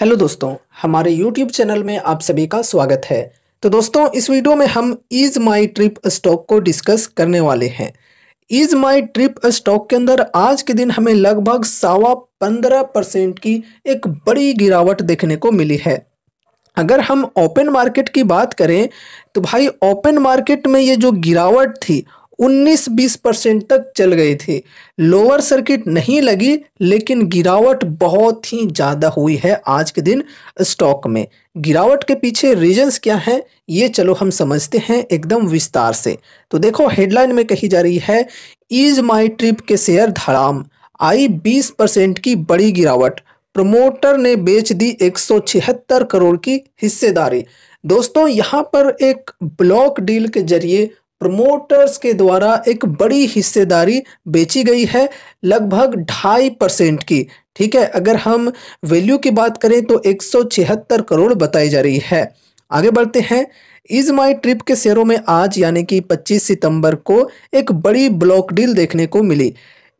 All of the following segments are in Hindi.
हेलो दोस्तों, हमारे YouTube चैनल में आप सभी का स्वागत है। तो दोस्तों, इस वीडियो में हम ईज माई ट्रिप स्टॉक को डिस्कस करने वाले हैं। ईज माई ट्रिप स्टॉक के अंदर आज के दिन हमें लगभग 15.25% की एक बड़ी गिरावट देखने को मिली है। अगर हम ओपन मार्केट की बात करें तो भाई ओपन मार्केट में ये जो गिरावट थी 19-20% तक चल गई थी। लोअर सर्किट नहीं लगी, लेकिन गिरावट बहुत ही ज़्यादा हुई है आज के दिन स्टॉक में। गिरावट के पीछे रीजंस क्या हैं, ये चलो हम समझते हैं एकदम विस्तार से। तो देखो, हेडलाइन में कही जा रही है ईज माई ट्रिप के शेयर धड़ाम, आई 20% की बड़ी गिरावट, प्रमोटर ने बेच दी 176 करोड़ की हिस्सेदारी। दोस्तों, यहाँ पर एक ब्लॉक डील के जरिए प्रमोटर्स के द्वारा एक बड़ी हिस्सेदारी बेची गई है, लगभग 2.5% की। ठीक है, अगर हम वैल्यू की बात करें तो 176 करोड़ बताई जा रही है। आगे बढ़ते हैं। इज माई ट्रिप के शेयरों में आज यानी कि 25 सितंबर को एक बड़ी ब्लॉक डील देखने को मिली।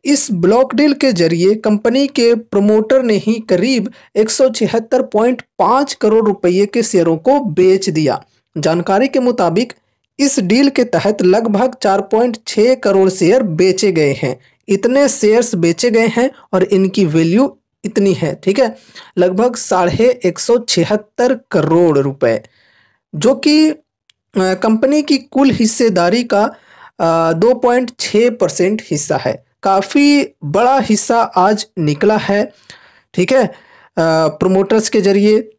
इस ब्लॉक डील के जरिए कंपनी के प्रमोटर ने ही करीब 176.5 करोड़ रुपये के शेयरों को बेच दिया। जानकारी के मुताबिक इस डील के तहत लगभग 4.6 करोड़ शेयर बेचे गए हैं। इतने शेयर्स बेचे गए हैं और इनकी वैल्यू इतनी है। ठीक है, लगभग 176 करोड़ रुपए, जो कि कंपनी की कुल हिस्सेदारी का 2.6% हिस्सा है। काफ़ी बड़ा हिस्सा आज निकला है। ठीक है, प्रमोटर्स के जरिए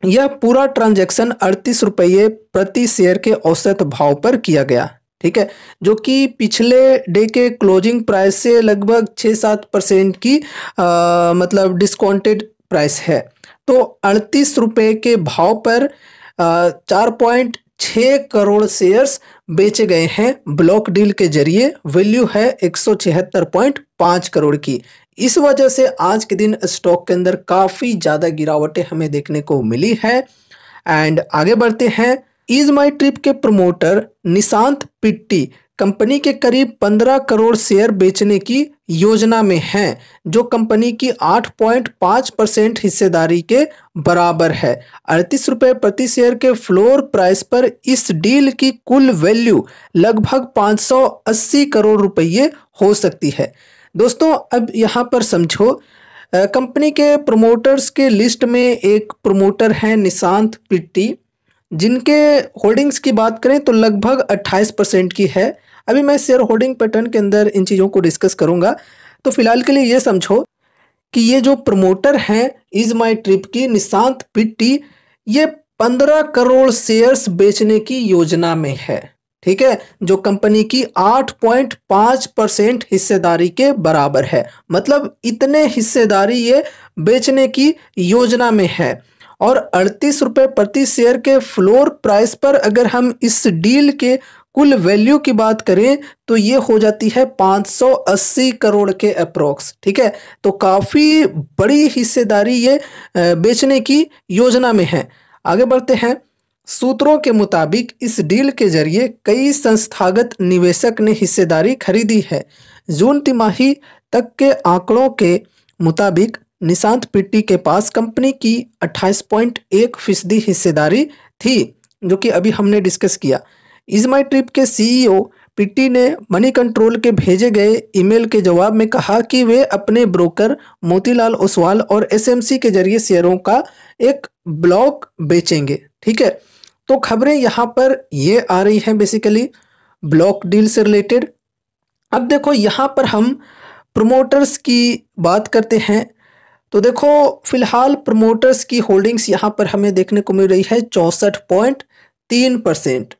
यह पूरा ट्रांजैक्शन 38 रुपये प्रति शेयर के औसत भाव पर किया गया। ठीक है, जो कि पिछले डे के क्लोजिंग प्राइस से लगभग 6-7% की मतलब डिस्काउंटेड प्राइस है। तो 38 रुपये के भाव पर 4.6 करोड़ शेयर्स बेचे गए हैं ब्लॉक डील के जरिए। वैल्यू है 176.5 करोड़ की। इस वजह से आज के दिन स्टॉक के अंदर काफ़ी ज़्यादा गिरावटें हमें देखने को मिली है। एंड आगे बढ़ते हैं। ईज माई ट्रिप के प्रमोटर निशांत पिट्टी कंपनी के करीब 15 करोड़ शेयर बेचने की योजना में हैं, जो कंपनी की 8.5% हिस्सेदारी के बराबर है। 38 रुपये प्रति शेयर के फ्लोर प्राइस पर इस डील की कुल वैल्यू लगभग 580 करोड़ रुपये हो सकती है। दोस्तों, अब यहाँ पर समझो, कंपनी के प्रमोटर्स के लिस्ट में एक प्रमोटर हैं निशांत पिट्टी, जिनके होल्डिंग्स की बात करें तो लगभग 28% की है। अभी मैं शेयर होल्डिंग पैटर्न के अंदर इन चीज़ों को डिस्कस करूंगा। तो फिलहाल के लिए ये समझो कि ये जो प्रमोटर हैं इज माई ट्रिप की निशांत पिट्टी, ये 15 करोड़ शेयर्स बेचने की योजना में है। ठीक है, जो कंपनी की 8.5% हिस्सेदारी के बराबर है। मतलब इतने हिस्सेदारी ये बेचने की योजना में है। और 38 रुपये प्रति शेयर के फ्लोर प्राइस पर अगर हम इस डील के कुल वैल्यू की बात करें तो ये हो जाती है 580 करोड़ के अप्रोक्स। ठीक है, तो काफ़ी बड़ी हिस्सेदारी ये बेचने की योजना में है। आगे बढ़ते हैं। सूत्रों के मुताबिक इस डील के जरिए कई संस्थागत निवेशक ने हिस्सेदारी खरीदी है। जून तिमाही तक के आंकड़ों के मुताबिक निशांत पिट्टी के पास कंपनी की 28.1% हिस्सेदारी थी, जो कि अभी हमने डिस्कस किया। इज माई ट्रिप के सीईओ पिट्टी ने मनी कंट्रोल के भेजे गए ईमेल के जवाब में कहा कि वे अपने ब्रोकर मोतीलाल ओसवाल और एसएमसी के जरिए शेयरों का एक ब्लॉक बेचेंगे। ठीक है, तो खबरें यहाँ पर ये आ रही हैं बेसिकली ब्लॉक डील से रिलेटेड। अब देखो, यहाँ पर हम प्रमोटर्स की बात करते हैं। तो देखो, फिलहाल प्रमोटर्स की होल्डिंग्स यहाँ पर हमें देखने को मिल रही है 64.3%।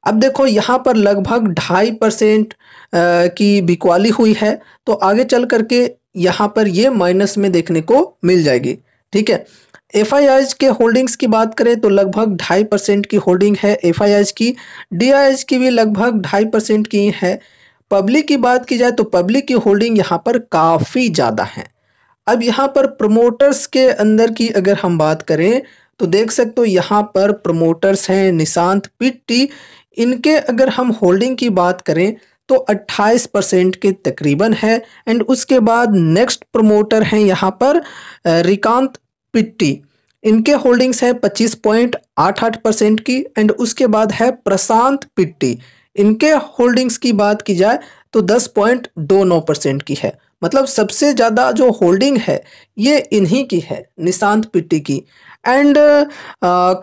अब देखो, यहाँ पर लगभग 2.5% की बिकवाली हुई है। तो आगे चल करके यहाँ पर ये माइनस में देखने को मिल जाएगी। ठीक है, एफआईआईज के होल्डिंग्स की बात करें तो लगभग 2.5% की होल्डिंग है एफआईआईज की। डीआईएच की भी लगभग 2.5% की है। पब्लिक की बात की जाए तो पब्लिक की होल्डिंग यहाँ पर काफ़ी ज़्यादा है। अब यहाँ पर प्रमोटर्स के अंदर की अगर हम बात करें तो देख सकते हो, यहाँ पर प्रमोटर्स हैं निशांत पिट्टी। इनके अगर हम होल्डिंग की बात करें तो 28% के तकरीबन है। एंड उसके बाद नेक्स्ट प्रमोटर हैं यहाँ पर रिकांत पिट्टी। इनके होल्डिंग्स है 25.88% की। एंड उसके बाद है प्रशांत पिट्टी, इनके होल्डिंग्स की बात की जाए तो 10.29% की है। मतलब सबसे ज़्यादा जो होल्डिंग है ये इन्हीं की है, निशांत पिट्टी की। एंड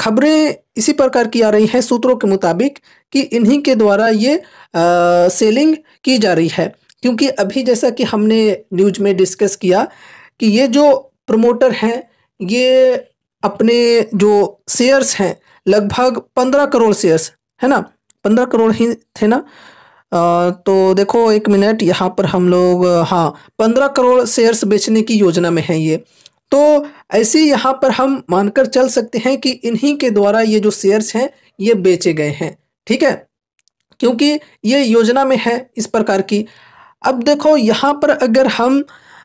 खबरें इसी प्रकार की आ रही हैं सूत्रों के मुताबिक कि इन्हीं के द्वारा ये सेलिंग की जा रही है, क्योंकि अभी जैसा कि हमने न्यूज में डिस्कस किया कि ये जो प्रमोटर हैं ये अपने जो शेयर्स हैं लगभग 15 करोड़ शेयर्स है ना, 15 करोड़ ही थे ना। तो देखो एक मिनट, यहाँ पर हम लोग हाँ 15 करोड़ शेयर्स बेचने की योजना में है ये। तो ऐसे ही यहाँ पर हम मानकर चल सकते हैं कि इन्हीं के द्वारा ये जो शेयर्स हैं ये बेचे गए हैं, ठीक है, क्योंकि ये योजना में है इस प्रकार की। अब देखो यहाँ पर अगर हम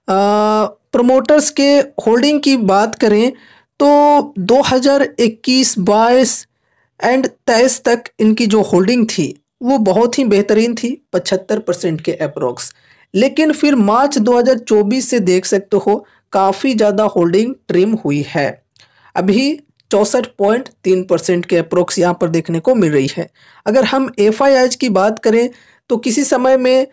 प्रमोटर्स के होल्डिंग की बात करें तो 2021-22 एंड 23 तक इनकी जो होल्डिंग थी वो बहुत ही बेहतरीन थी, 75% के अप्रोक्स। लेकिन फिर मार्च 2024 से देख सकते हो काफ़ी ज़्यादा होल्डिंग ट्रिम हुई है, अभी 64.3% के अप्रोक्स यहाँ पर देखने को मिल रही है। अगर हम एफआईआईज की बात करें तो किसी समय में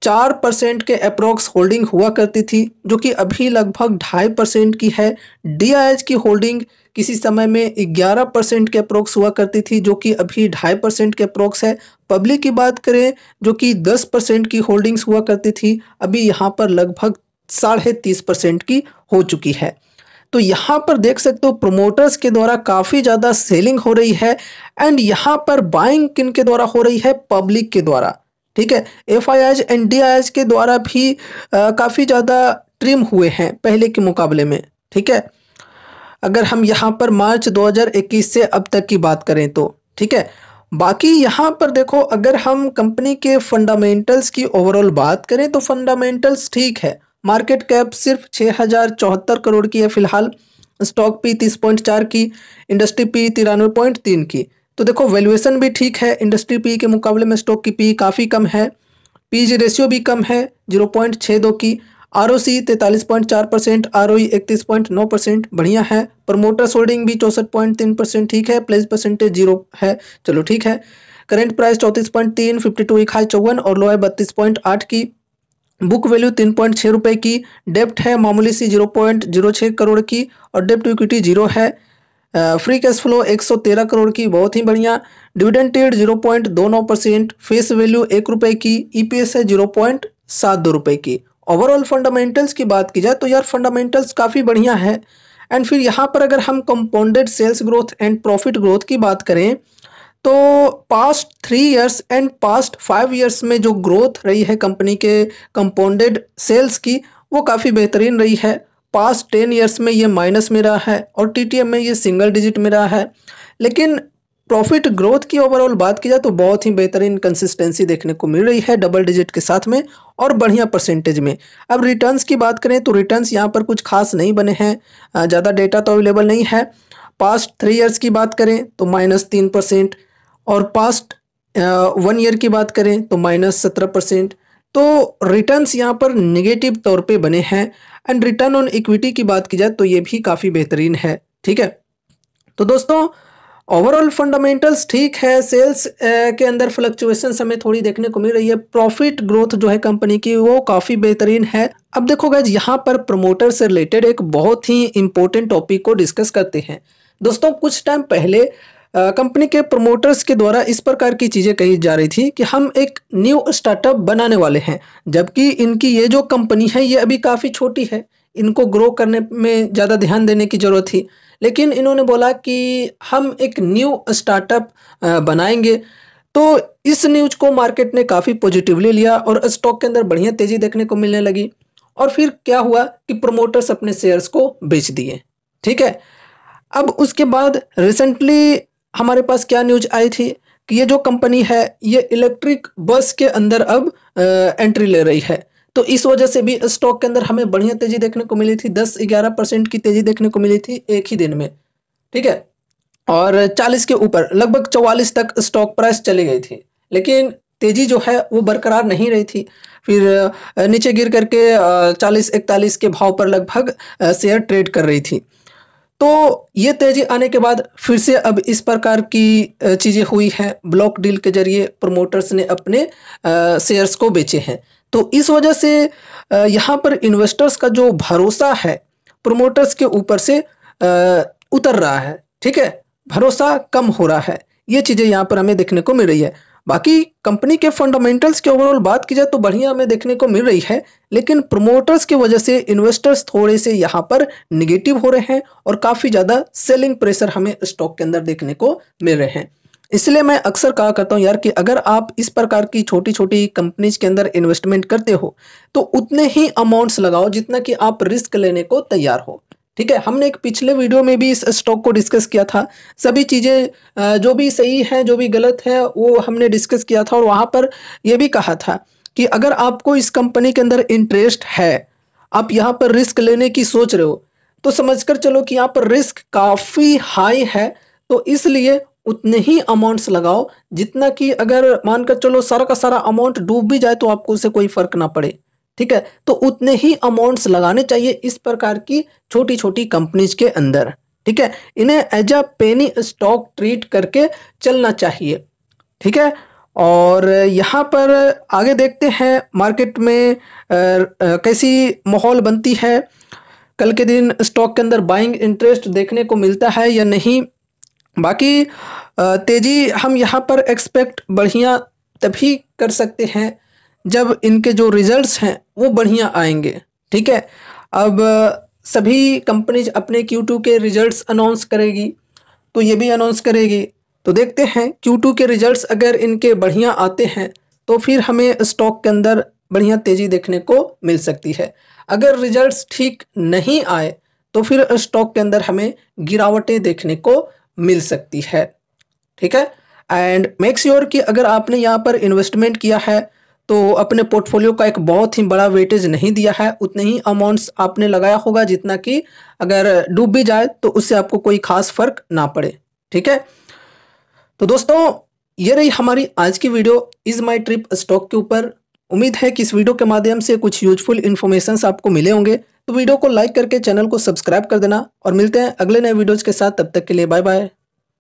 4% के अप्रोक्स होल्डिंग हुआ करती थी, जो कि अभी लगभग 2.5% की है। डीआईएच की होल्डिंग किसी समय में 11% के अप्रोक्स हुआ करती थी, जो कि अभी 2.5% के अप्रोक्स है। पब्लिक की बात करें जो कि 10% की होल्डिंग्स हुआ करती थी, अभी यहाँ पर लगभग 30.5% की हो चुकी है। तो यहाँ पर देख सकते हो प्रोमोटर्स के द्वारा काफ़ी ज़्यादा सेलिंग हो रही है। एंड यहाँ पर बाइंग किन के द्वारा हो रही है, पब्लिक के द्वारा, ठीक है। एफआईआईज एंड डीआईआईज के द्वारा भी काफ़ी ज़्यादा ट्रिम हुए हैं पहले के मुकाबले में, ठीक है। अगर हम यहाँ पर मार्च 2021 से अब तक की बात करें तो, ठीक है। बाकी यहाँ पर देखो अगर हम कंपनी के फंडामेंटल्स की ओवरऑल बात करें तो फंडामेंटल्स ठीक है। मार्केट कैप सिर्फ 6074 करोड़ की है फिलहाल, स्टॉक पी 30.4 की, इंडस्ट्री पी 93.3 की। तो देखो वैल्यूएशन भी ठीक है, इंडस्ट्री पी के मुकाबले में स्टॉक की पी काफ़ी कम है, पीजी रेशियो भी कम है 0.62 की, आरओसी 43.4%, आरओई 31.9%, बढ़िया है। प्रमोटर्स होल्डिंग भी 64.3% ठीक है, प्लेस परसेंटेज 0 है, चलो ठीक है। करेंट प्राइस 34.3, 52 वीक हाई 54 और लो है 32.8 की, बुक वैल्यू 3.6 रुपये की, डेप्ट है मामूली सी 0.06 करोड़ की और डेप्ट टू इक्विटी 0 है। फ्री कैश फ्लो 113 करोड़ की, बहुत ही बढ़िया। डिविडेंड यील्ड 0.29%, फेस वैल्यू 1 रुपये की, ईपीएस है 0.72 रुपये की। ओवरऑल फंडामेंटल्स की बात की जाए तो यार फंडामेंटल्स काफ़ी बढ़िया है। एंड फिर यहाँ पर अगर हम compounded sales growth and profit growth की बात करें तो past 3 years and past 5 years में जो ग्रोथ रही है कंपनी के कंपाउंडेड सेल्स की वो काफ़ी बेहतरीन रही है। पास्ट 10 ईयर्स में ये माइनस में रहा है और टीटीएम में ये सिंगल डिजिट में रहा है। लेकिन प्रॉफिट ग्रोथ की ओवरऑल बात की जाए तो बहुत ही बेहतरीन कंसिस्टेंसी देखने को मिल रही है डबल डिजिट के साथ में और बढ़िया परसेंटेज में। अब रिटर्न्स की बात करें तो रिटर्न्स यहाँ पर कुछ खास नहीं बने हैं, ज़्यादा डेटा तो अवेलेबल नहीं है। पास्ट 3 ईयर्स की बात करें तो -3% और पास्ट 1 ईयर की बात करें तो -17%। तो रिटर्न्स यहाँ पर निगेटिव तौर पे बने हैं। एंड रिटर्न ऑन इक्विटी की बात की जाए तो ये भी काफ़ी बेहतरीन है, ठीक है। तो दोस्तों ओवरऑल फंडामेंटल्स ठीक है, सेल्स के अंदर फ्लक्चुएशंस हमें थोड़ी देखने को मिल रही है, प्रॉफिट ग्रोथ जो है कंपनी की वो काफ़ी बेहतरीन है। अब देखो गाइस यहाँ पर प्रमोटर से रिलेटेड एक बहुत ही इंपॉर्टेंट टॉपिक को डिस्कस करते हैं। दोस्तों कुछ टाइम पहले कंपनी के प्रमोटर्स के द्वारा इस प्रकार की चीज़ें कही जा रही थी कि हम एक न्यू स्टार्टअप बनाने वाले हैं, जबकि इनकी ये जो कंपनी है ये अभी काफ़ी छोटी है, इनको ग्रो करने में ज़्यादा ध्यान देने की ज़रूरत थी। लेकिन इन्होंने बोला कि हम एक न्यू स्टार्टअप बनाएंगे। तो इस न्यूज को मार्केट ने काफ़ी पॉजिटिवली लिया और स्टॉक के अंदर बढ़िया तेज़ी देखने को मिलने लगी। और फिर क्या हुआ कि प्रमोटर्स अपने शेयर्स को बेच दिए, ठीक है। अब उसके बाद रिसेंटली हमारे पास क्या न्यूज आई थी कि ये जो कंपनी है ये इलेक्ट्रिक बस के अंदर अब एंट्री ले रही है। तो इस वजह से भी स्टॉक के अंदर हमें बढ़िया तेजी देखने को मिली थी, 10-11% की तेजी देखने को मिली थी एक ही दिन में, ठीक है। और 40 के ऊपर लगभग 44 तक स्टॉक प्राइस चली गई थी, लेकिन तेजी जो है वो बरकरार नहीं रही थी। फिर नीचे गिर करके 40-41 के भाव पर लगभग शेयर ट्रेड कर रही थी। तो ये तेजी आने के बाद फिर से अब इस प्रकार की चीज़ें हुई हैं। ब्लॉक डील के जरिए प्रमोटर्स ने अपने शेयर्स को बेचे हैं। तो इस वजह से यहाँ पर इन्वेस्टर्स का जो भरोसा है प्रमोटर्स के ऊपर से उतर रहा है। ठीक है, भरोसा कम हो रहा है। ये चीज़ें यहाँ पर हमें देखने को मिल रही है। बाकी कंपनी के फंडामेंटल्स की ओवरऑल बात की जाए तो बढ़िया हमें देखने को मिल रही है, लेकिन प्रमोटर्स की वजह से इन्वेस्टर्स थोड़े से यहाँ पर निगेटिव हो रहे हैं और काफ़ी ज़्यादा सेलिंग प्रेशर हमें स्टॉक के अंदर देखने को मिल रहे हैं। इसलिए मैं अक्सर कहा करता हूँ यार कि अगर आप इस प्रकार की छोटी छोटी कंपनीज के अंदर इन्वेस्टमेंट करते हो तो उतने ही अमाउंट्स लगाओ जितना कि आप रिस्क लेने को तैयार हो। ठीक है, हमने एक पिछले वीडियो में भी इस स्टॉक को डिस्कस किया था। सभी चीज़ें जो भी सही हैं जो भी गलत है वो हमने डिस्कस किया था और वहाँ पर यह भी कहा था कि अगर आपको इस कंपनी के अंदर इंटरेस्ट है, आप यहाँ पर रिस्क लेने की सोच रहे हो, तो समझकर चलो कि यहाँ पर रिस्क काफ़ी हाई है। तो इसलिए उतने ही अमाउंट्स लगाओ जितना कि अगर मानकर चलो सारा का सारा अमाउंट डूब भी जाए तो आपको उससे कोई फर्क ना पड़े। ठीक है, तो उतने ही अमाउंट्स लगाने चाहिए इस प्रकार की छोटी छोटी कंपनीज के अंदर। ठीक है, इन्हें as a penny stock treat करके चलना चाहिए। ठीक है, और यहाँ पर आगे देखते हैं मार्केट में कैसी माहौल बनती है। कल के दिन स्टॉक के अंदर बाइंग इंटरेस्ट देखने को मिलता है या नहीं। बाकी तेजी हम यहाँ पर एक्सपेक्ट बढ़िया तभी कर सकते हैं जब इनके जो रिजल्ट्स हैं वो बढ़िया आएंगे। ठीक है, अब सभी कंपनीज अपने Q2 के रिजल्ट्स अनाउंस करेगी, तो ये भी अनाउंस करेगी। तो देखते हैं Q2 के रिजल्ट्स अगर इनके बढ़िया आते हैं तो फिर हमें स्टॉक के अंदर बढ़िया तेज़ी देखने को मिल सकती है। अगर रिजल्ट्स ठीक नहीं आए तो फिर स्टॉक के अंदर हमें गिरावटें देखने को मिल सकती है। ठीक है, एंड मेक श्योर कि अगर आपने यहाँ पर इन्वेस्टमेंट किया है तो अपने पोर्टफोलियो का एक बहुत ही बड़ा वेटेज नहीं दिया है। उतने ही अमाउंट्स आपने लगाया होगा जितना कि अगर डूब भी जाए तो उससे आपको कोई खास फर्क ना पड़े। ठीक है, तो दोस्तों ये रही हमारी आज की video is my trip stock के ऊपर। उम्मीद है कि इस वीडियो के माध्यम से कुछ यूजफुल इन्फॉर्मेशंस आपको मिले होंगे। तो वीडियो को लाइक करके चैनल को सब्सक्राइब कर देना और मिलते हैं अगले नए वीडियोज़ के साथ। तब तक के लिए बाय बाय।